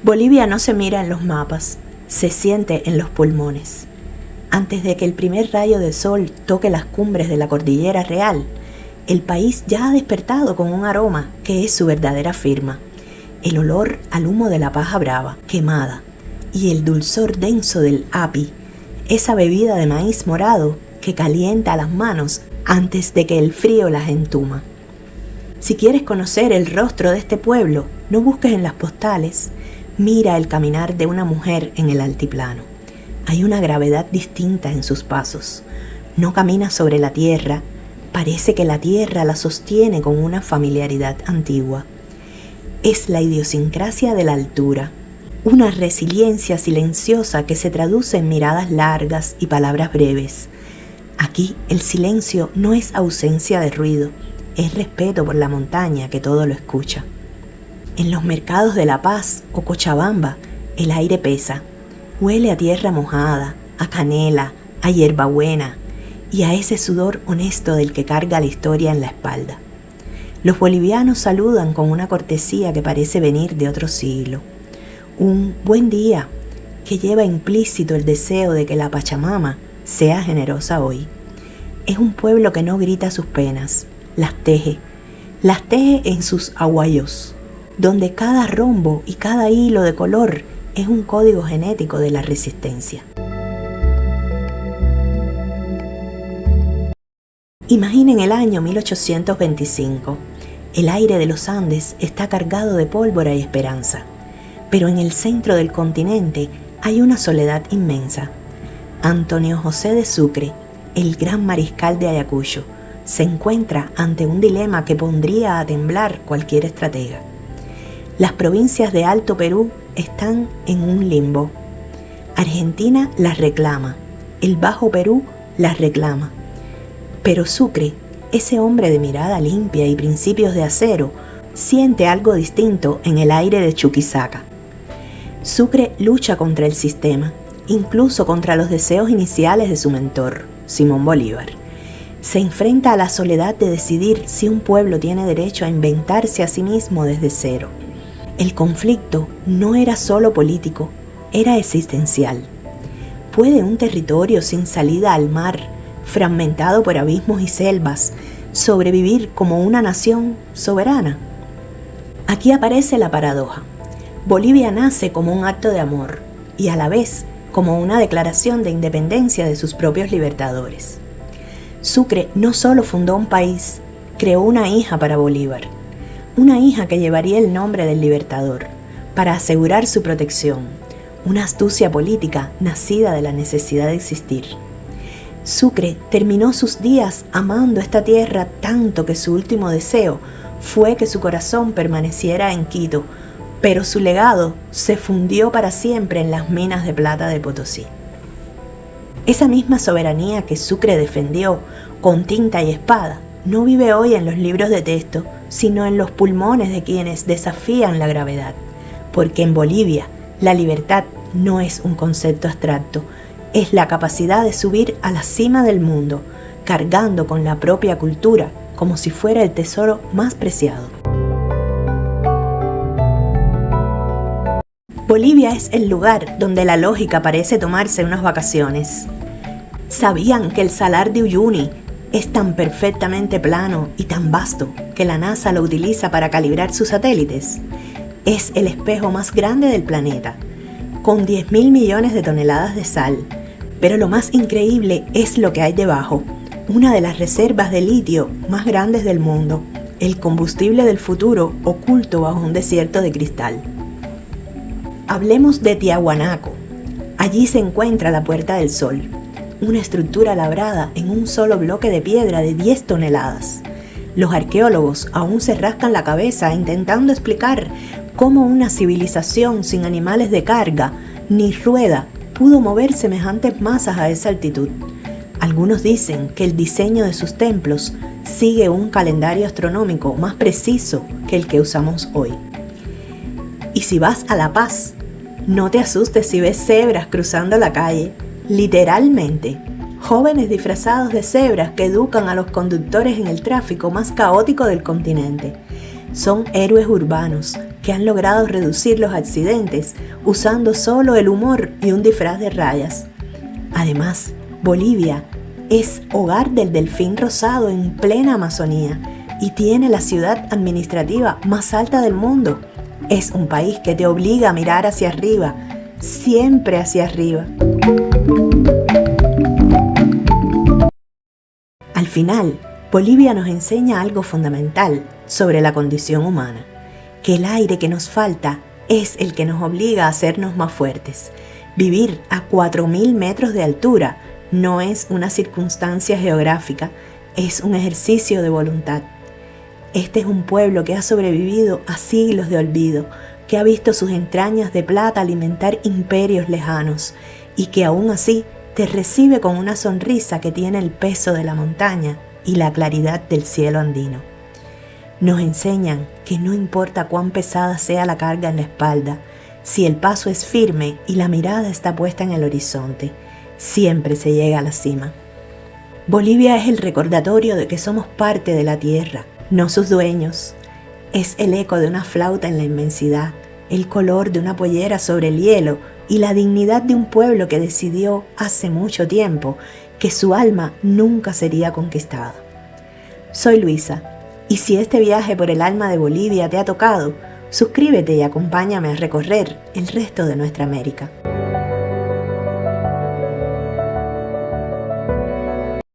Bolivia no se mira en los mapas, se siente en los pulmones. Antes de que el primer rayo de sol toque las cumbres de la cordillera real, el país ya ha despertado con un aroma que es su verdadera firma. El olor al humo de la paja brava, quemada, y el dulzor denso del api, esa bebida de maíz morado que calienta las manos antes de que el frío las entuma. Si quieres conocer el rostro de este pueblo, no busques en las postales, mira el caminar de una mujer en el altiplano. Hay una gravedad distinta en sus pasos. No camina sobre la tierra, parece que la tierra la sostiene con una familiaridad antigua. Es la idiosincrasia de la altura, una resiliencia silenciosa que se traduce en miradas largas y palabras breves. Aquí el silencio no es ausencia de ruido, es respeto por la montaña que todo lo escucha. En los mercados de La Paz o Cochabamba, el aire pesa. Huele a tierra mojada, a canela, a hierbabuena y a ese sudor honesto del que carga la historia en la espalda. Los bolivianos saludan con una cortesía que parece venir de otro siglo. Un buen día que lleva implícito el deseo de que la Pachamama sea generosa hoy. Es un pueblo que no grita sus penas, las teje en sus aguayos, donde cada rombo y cada hilo de color es un código genético de la resistencia. Imaginen el año 1825. El aire de los Andes está cargado de pólvora y esperanza, pero en el centro del continente hay una soledad inmensa. Antonio José de Sucre, el gran mariscal de Ayacucho, se encuentra ante un dilema que pondría a temblar cualquier estratega. Las provincias de Alto Perú están en un limbo. Argentina las reclama, el Bajo Perú las reclama. Pero Sucre, ese hombre de mirada limpia y principios de acero, siente algo distinto en el aire de Chuquisaca. Sucre lucha contra el sistema, incluso contra los deseos iniciales de su mentor, Simón Bolívar. Se enfrenta a la soledad de decidir si un pueblo tiene derecho a inventarse a sí mismo desde cero. El conflicto no era solo político, era existencial. ¿Puede un territorio sin salida al mar, fragmentado por abismos y selvas, sobrevivir como una nación soberana? Aquí aparece la paradoja. Bolivia nace como un acto de amor y a la vez como una declaración de independencia de sus propios libertadores. Sucre no solo fundó un país, creó una hija para Bolívar, una hija que llevaría el nombre del libertador, para asegurar su protección, una astucia política nacida de la necesidad de existir. Sucre terminó sus días amando esta tierra tanto que su último deseo fue que su corazón permaneciera en Quito, pero su legado se fundió para siempre en las minas de plata de Potosí. Esa misma soberanía que Sucre defendió con tinta y espada no vive hoy en los libros de texto, sino en los pulmones de quienes desafían la gravedad, porque en Bolivia la libertad no es un concepto abstracto, es la capacidad de subir a la cima del mundo, cargando con la propia cultura como si fuera el tesoro más preciado. Bolivia es el lugar donde la lógica parece tomarse unas vacaciones. ¿Sabían que el Salar de Uyuni es tan perfectamente plano y tan vasto que la NASA lo utiliza para calibrar sus satélites? Es el espejo más grande del planeta, con 10.000 millones de toneladas de sal. Pero lo más increíble es lo que hay debajo, una de las reservas de litio más grandes del mundo, el combustible del futuro oculto bajo un desierto de cristal. Hablemos de Tiahuanaco. Allí se encuentra la Puerta del Sol, una estructura labrada en un solo bloque de piedra de 10 toneladas. Los arqueólogos aún se rascan la cabeza intentando explicar cómo una civilización sin animales de carga ni rueda pudo mover semejantes masas a esa altitud. Algunos dicen que el diseño de sus templos sigue un calendario astronómico más preciso que el que usamos hoy. Y si vas a La Paz, no te asustes si ves cebras cruzando la calle, literalmente, jóvenes disfrazados de cebras que educan a los conductores en el tráfico más caótico del continente. Son héroes urbanos que han logrado reducir los accidentes usando solo el humor y un disfraz de rayas. Además, Bolivia es hogar del delfín rosado en plena Amazonía y tiene la ciudad administrativa más alta del mundo. Es un país que te obliga a mirar hacia arriba, siempre hacia arriba. Al final, Bolivia nos enseña algo fundamental sobre la condición humana, que el aire que nos falta es el que nos obliga a hacernos más fuertes. Vivir a 4.000 metros de altura no es una circunstancia geográfica, es un ejercicio de voluntad. Este es un pueblo que ha sobrevivido a siglos de olvido, que ha visto sus entrañas de plata alimentar imperios lejanos y que aún así te recibe con una sonrisa que tiene el peso de la montaña y la claridad del cielo andino. Nos enseñan que no importa cuán pesada sea la carga en la espalda, si el paso es firme y la mirada está puesta en el horizonte, siempre se llega a la cima. Bolivia es el recordatorio de que somos parte de la tierra, no sus dueños. Es el eco de una flauta en la inmensidad, el color de una pollera sobre el hielo y la dignidad de un pueblo que decidió hace mucho tiempo que su alma nunca sería conquistada. Soy Luisa, y si este viaje por el alma de Bolivia te ha tocado, suscríbete y acompáñame a recorrer el resto de nuestra América.